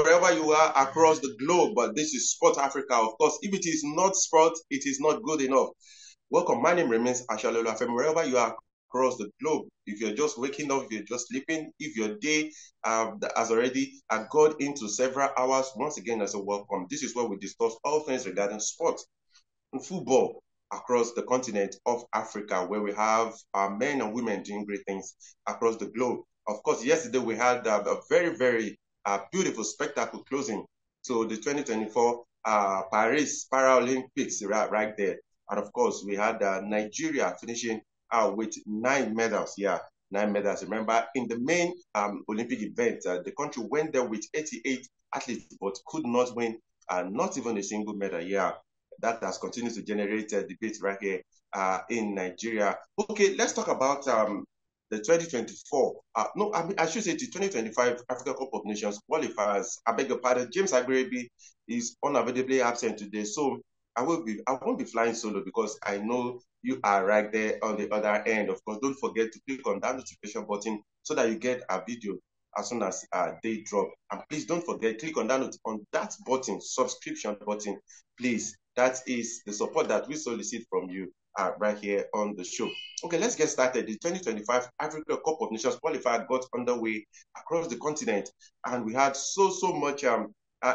wherever you are across the globe. But this is Sport Africa, of course. If it is not sport, it is not good enough. Welcome. My name remains Ashalolu Afem. Wherever you are across the globe, if you're just waking up, if you're just sleeping, if your day has already gone into several hours, once again, as a welcome. This is where we discuss all things regarding sport and football across the continent of Africa, where we have men and women doing great things across the globe. Of course, yesterday we had a very beautiful spectacle closing to the 2024 Paris Paralympics right there. And of course, we had Nigeria finishing with 9 medals. Yeah, 9 medals. Remember, in the main Olympic event, the country went there with 88 athletes, but could not win not even a single medal. Yeah, that has continued to generate debate right here in Nigeria. Okay, let's talk about the 2024. No, I should say the 2025 Africa Cup of Nations qualifiers. I beg your pardon. James Agrebi is unavoidably absent today, so I won't be flying solo because I know you are right there on the other end. Of course, don't forget to click on that notification button so that you get a video as soon as they drop. And please don't forget, click on that button, subscription button, please. That is the support that we solicit from you right here on the show. Okay, let's get started. The 2025 Africa Cup of Nations qualifier got underway across the continent, and we had so much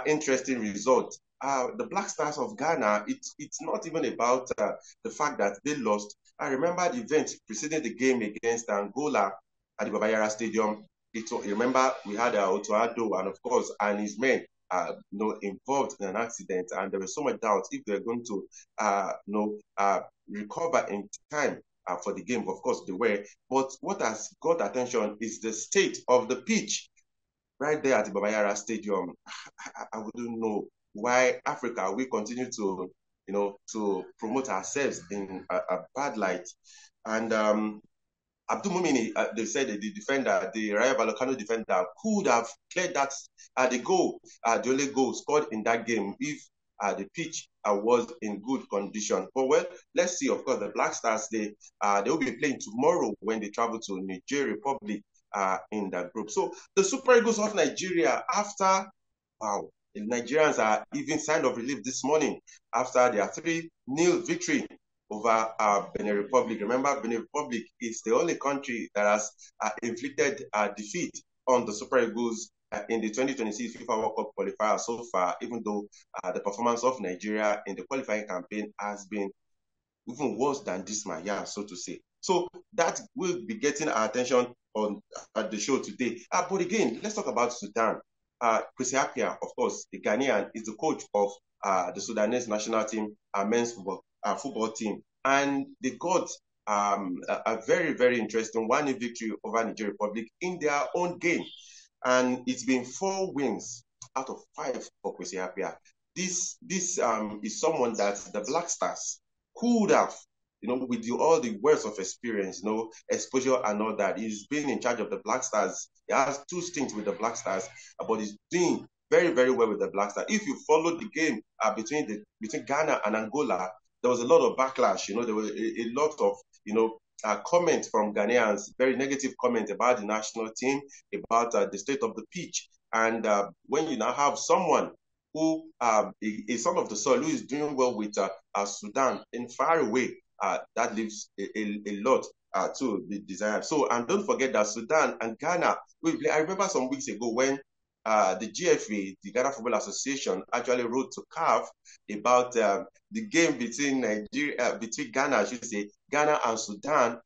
interesting results. The Black Stars of Ghana, it's not even about the fact that they lost. I remember the event preceding the game against Angola at the Baba Yara Stadium. Remember, we had Otoado and, of course, and his men involved in an accident, and there was so much doubt if they're going to recover in time for the game. Of course, they were. But what has got attention is the state of the pitch right there at the Baba Yara Stadium. I wouldn't know why Africa we continue to promote ourselves in a bad light. And Abdul Mumini, they said the defender, the Rayo Vallecano defender, could have cleared that the only goal scored in that game if the pitch was in good condition. But well, let's see. Of course, the Black Stars they will be playing tomorrow when they travel to Niger Republic in that group. So the Super Eagles of Nigeria, after the Nigerians are even sign of relief this morning after their 3-0 victory over Benin Republic. Remember, Benin Republic is the only country that has inflicted defeat on the Super Eagles in the 2026 FIFA World Cup qualifier so far, even though the performance of Nigeria in the qualifying campaign has been even worse than this man, so to say. So that will be getting our attention on the show today. But again, let's talk about Sudan. Kwesi Appiah, of course, the Ghanaian, is the coach of the Sudanese national team, men's football team, and they got a very interesting 1-0 victory over Niger Republic in their own game, and it's been 4 wins out of 5 for Kwesi Appiah. This is someone that the Black Stars could have, with all the words of experience, exposure and all that. He's been in charge of the Black Stars. He has 2 stints with the Black Stars, but he's doing very well with the Black Stars. If you followed the game between Ghana and Angola, there was a lot of backlash. There was a lot of comments from Ghanaians, very negative comments about the national team, about the state of the pitch. And when you now have someone who is son of the soil, who is doing well with Sudan in far away, that leaves a lot to be desired. So, and don't forget that Sudan and Ghana, I remember some weeks ago when the GFA, the Ghana Football Association, actually wrote to CAF about the game between Ghana, I should say, Ghana and Sudan,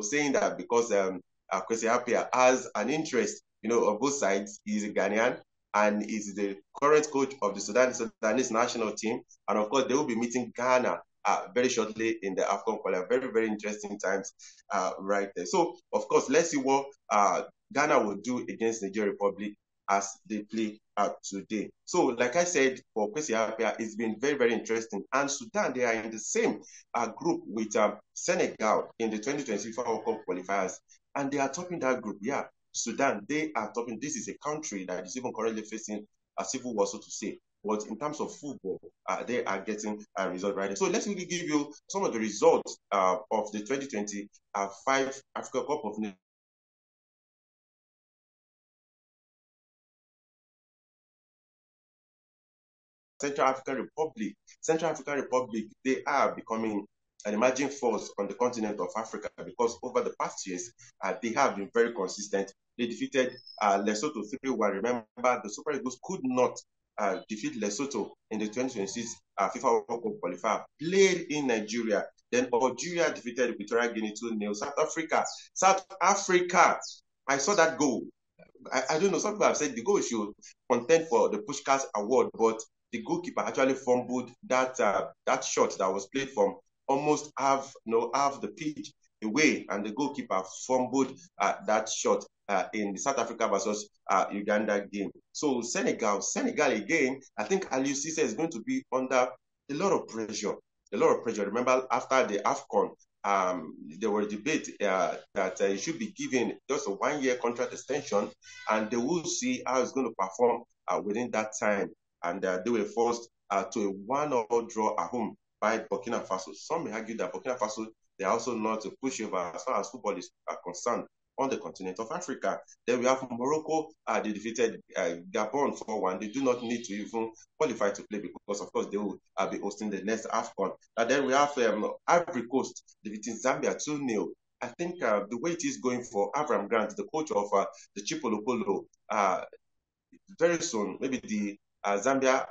saying that because Kwesi Appiah has an interest, on both sides. He's a Ghanaian and is the current coach of the Sudanese national team. And of course, they will be meeting Ghana very shortly in the AFCON qualifier. Very interesting times right there. So, of course, let's see what Ghana will do against Niger Republic as they play today. So, like I said, for Kwesi Appiah, it's been very interesting. And Sudan, they are in the same group with Senegal in the 2020 FIFA World Cup qualifiers. And they are topping that group. Yeah, Sudan, they are topping. This is a country that is even currently facing a civil war, so to say. But in terms of football, they are getting a result right there. So let's really give you some of the results of the 2025 Africa Cup of Nations. Central African Republic. Central African Republic, they are becoming an emerging force on the continent of Africa because over the past years, they have been very consistent. They defeated Lesotho 3-1. Remember, the Super Eagles could not defeat Lesotho in the 2026 FIFA World Cup qualifier, played in Nigeria. Then Algeria defeated Equatorial Guinea 2-0. South Africa, I saw that goal. I don't know, some people have said the goal should contend for the Pushkas Award, but the goalkeeper actually fumbled that shot that was played from almost half the pitch away, and the goalkeeper fumbled that shot in the South Africa versus Uganda game. So Senegal again, I think Aliou Cisse is going to be under a lot of pressure. Remember, after the AFCON, there were debate that he should be given just a 1-year contract extension, and they will see how he's going to perform within that time. And they were forced to a 1-1 draw at home by Burkina Faso. Some may argue that Burkina Faso, they are also not a pushover as far as football is concerned on the continent of Africa. Then we have Morocco. They defeated Gabon 4-1. They do not need to even qualify to play because, of course, they will be hosting the next AFCON. And then we have Ivory Coast defeating Zambia 2-0. I think the way it is going for Avram Grant, the coach of the Chipolo Polo, very soon, maybe the Zambia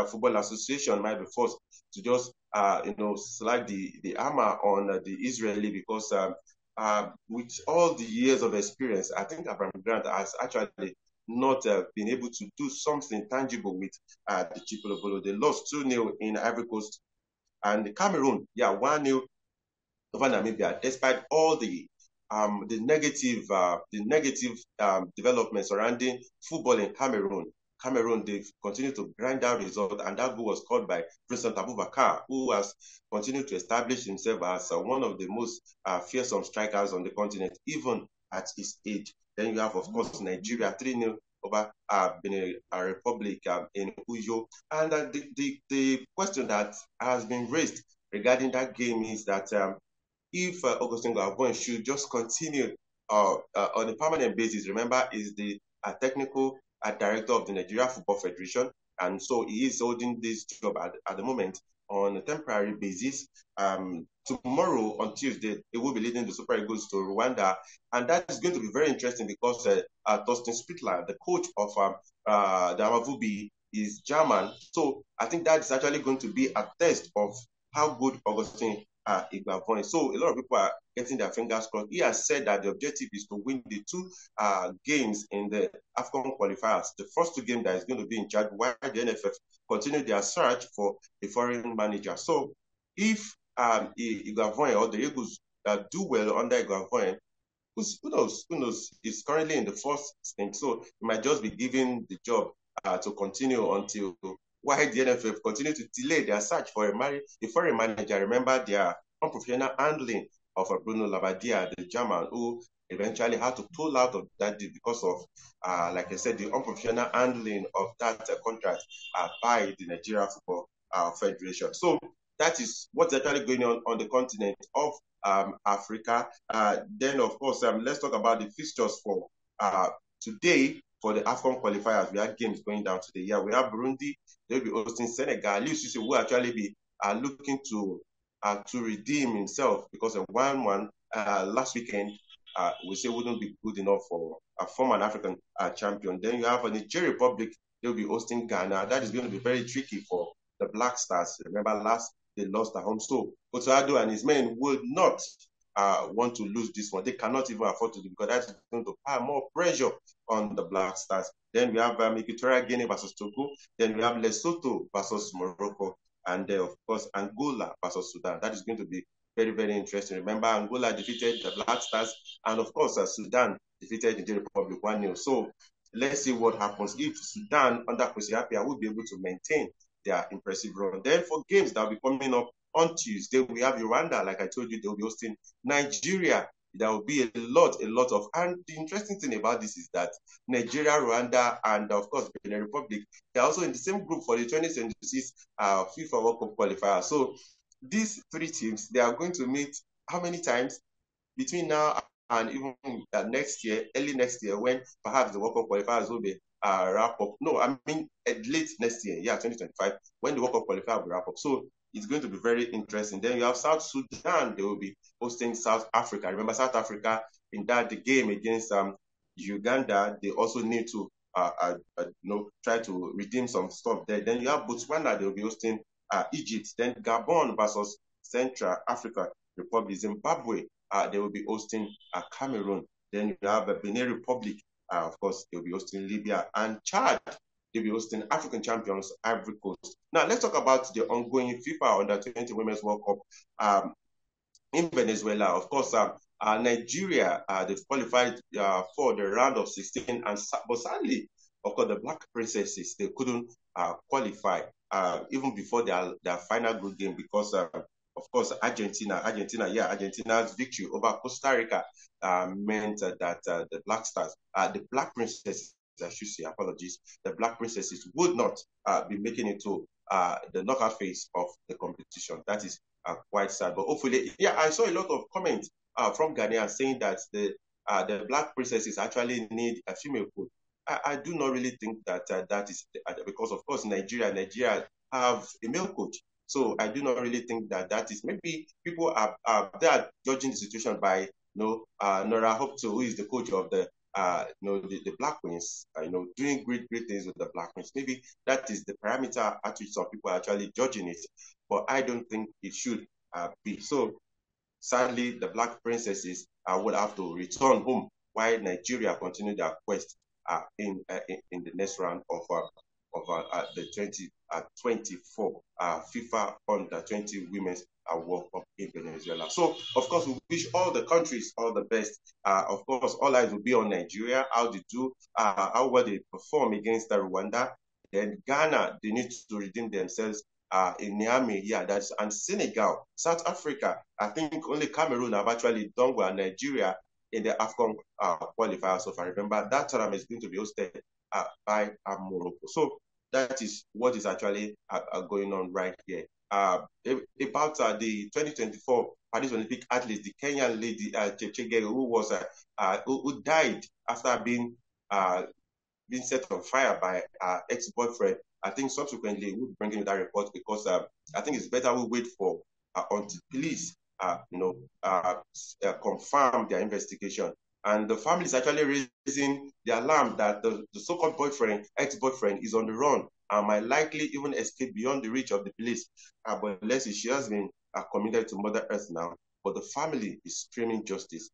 Football Association might be forced to just, slide the hammer on the Israeli because with all the years of experience, I think Abraham Grant has actually not been able to do something tangible with the Chipolopolo. They lost 2-0 in Ivory Coast, and Cameroon, 1-0 over Namibia, despite all the negative developments surrounding football in Cameroon. They continue to grind out results, and that goal was scored by Vincent Abubakar, who has continued to establish himself as one of the most fearsome strikers on the continent, even at his age. Then you have, of course, Nigeria 3-0 over Benin Republic in Uyo. And the question that has been raised regarding that game is that if Augustin Gabon should just continue on a permanent basis. Remember, is the technical director of the Nigeria Football Federation, and so he is holding this job at the moment on a temporary basis. Tomorrow, on Tuesday, he will be leading the Super Eagles to Rwanda, and that is going to be very interesting because Thorsten Spittler, the coach of the Amavubi, is German. So I think that is actually going to be a test of how good Augustin Igavon. So a lot of people are getting their fingers crossed. He has said that the objective is to win the 2 games in the AFCON qualifiers. The first 2 games that is going to be in charge, while the NFF continue their search for a foreign manager. So if Igavon or the Eagles do well under Igavon, who knows? He's currently in the first stint, so he might just be given the job to continue until while the NFF continue to delay their search for a foreign manager. Remember their unprofessional handling of Bruno Labbadia, the German, who eventually had to pull out of that deal because of, like I said, the unprofessional handling of that contract by the Nigeria Football Federation. So that is what's actually going on the continent of Africa. Then, of course, let's talk about the fixtures for today. For the AFCON qualifiers, we have games going down today. Yeah, we have Burundi. They'll be hosting Senegal. Aliou Cisse will actually be looking to redeem himself because a 1-1 last weekend we say wouldn't be good enough for a former African champion. Then you have a Nigeria Republic. They'll be hosting Ghana. That is going to be very tricky for the Black Stars. Remember, last they lost at home. So Otuado and his men will not want to lose this one. They cannot even afford to do because that's going to put more pressure on the Black Stars. Then we have Equatorial Guinea versus Togo. Then we have Lesotho versus Morocco. And then, of course, Angola versus Sudan. That is going to be very, very interesting. Remember, Angola defeated the Black Stars. And, of course, Sudan defeated the Republic 1-0. So let's see what happens. If Sudan, under Kwesi Appiah, will be able to maintain their impressive run. Then for games that will be coming up on Tuesday, we have Rwanda. Like I told you, they'll be hosting Nigeria. There will be a lot of, and the interesting thing about this is that Nigeria, Rwanda, and of course Benin Republic, they're also in the same group for the 2026 FIFA World Cup qualifier. So these 3 teams, they are going to meet how many times between now and even next year, early next year, when perhaps the World Cup qualifiers will be wrap up. No, I mean late next year, yeah, 2025, when the World Cup qualifier will wrap up. So it's going to be very interesting. Then you have South Sudan. They will be hosting South Africa. Remember, South Africa in that the game against Uganda, they also need to try to redeem some stuff there. Then you have Botswana. They will be hosting Egypt. Then Gabon versus Central Africa Republic. Zimbabwe. They will be hosting Cameroon. Then you have Benin Republic. Of course, they'll be hosting Libya and Chad. They'll be hosting African champions, Ivory Coast. Now, let's talk about the ongoing FIFA Under-20 Women's World Cup in Venezuela. Of course, Nigeria, they've qualified for the round of 16, but sadly, of course, the Black Princesses, they couldn't qualify even before their final group game because of course, Argentina's victory over Costa Rica meant that the Black Princesses, I should say, apologies, the Black Princesses would not be making it to the knockout phase of the competition. That is quite sad. But hopefully, yeah, I saw a lot of comments from Ghanaians saying that the Black Princesses actually need a female coach. I do not really think that that is because, of course, Nigeria have a male coach. So I do not really think that that is, maybe people are they are judging the situation by Nora Hopto, who is the coach of the the Black Queens, doing great things with the Black Queens. Maybe that is the parameter at which some people are actually judging it, but I don't think it should be. So sadly, the Black Princesses will have to return home while Nigeria continue their quest in the next round of the 2024 FIFA Under-20 Women's World Cup in Venezuela. So, of course, we wish all the countries all the best. Of course, all eyes will be on Nigeria, how they do, how well they perform against Rwanda. Then Ghana, they need to redeem themselves in Niamey, yeah, and Senegal, South Africa. I think only Cameroon have actually done well. Nigeria in the AFCON qualifier. So if I remember, that tournament is going to be hosted by Morocco. So that is what is actually going on right here. About the 2024 Paris Olympic athletes, the Kenyan lady Chepchege, who died after being set on fire by her ex-boyfriend. I think subsequently we'll bring in that report because I think it's better we wait for until police confirm their investigation. And the family is actually raising the alarm that the so-called ex-boyfriend, is on the run and might likely even escape beyond the reach of the police. But let's see, she has been committed to Mother Earth now, but the family is screaming justice.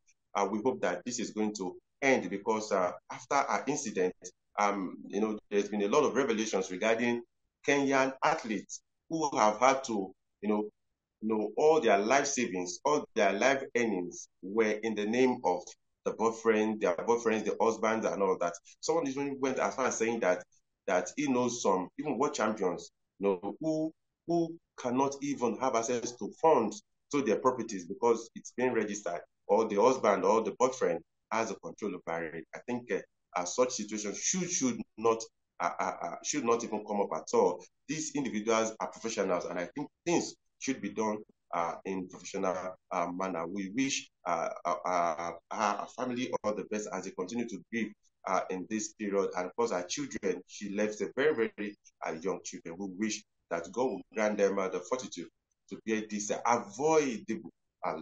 We hope that this is going to end because after our incident, there's been a lot of revelations regarding Kenyan athletes who have had to, all their life savings, all their life earnings were in the name of the boyfriend, their boyfriends, the husbands, and all that. Someone even went as far as saying that he knows some even world champions, who cannot even have access to funds to their properties because it's being registered, or the husband or the boyfriend has a control over it. I think such situations should not even come up at all. These individuals are professionals, and I think things should be done in professional manner. We wish our family all the best as they continue to grieve in this period. And of course, our children, she left a very, very young children. We wish that God will grant them the fortitude to bear this avoidable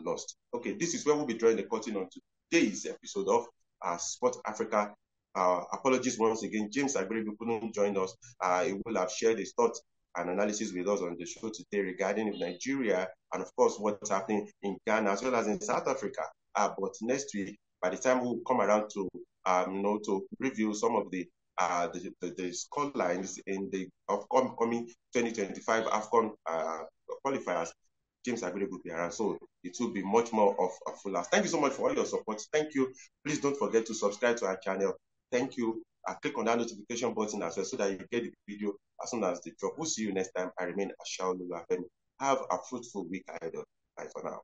loss. Okay, this is where we'll be drawing the curtain on today's episode of Sport Africa. Apologies once again. James Agberebi couldn't join us. He will have shared his thoughts and analysis with us on the show today regarding Nigeria and, of course, what's happening in Ghana as well as in South Africa. But next week, by the time we'll come around to to review some of the score lines in the upcoming 2025 AFCON qualifiers, James Agberebi will be around. So it will be much more of a full house. Thank you so much for all your support. Thank you. Please don't forget to subscribe to our channel. Thank you. Click on that notification button as well so that you get the video as soon as they drop. We'll see you next time. I remain Ashaolu Afemi. Have a fruitful week ahead. Bye for now.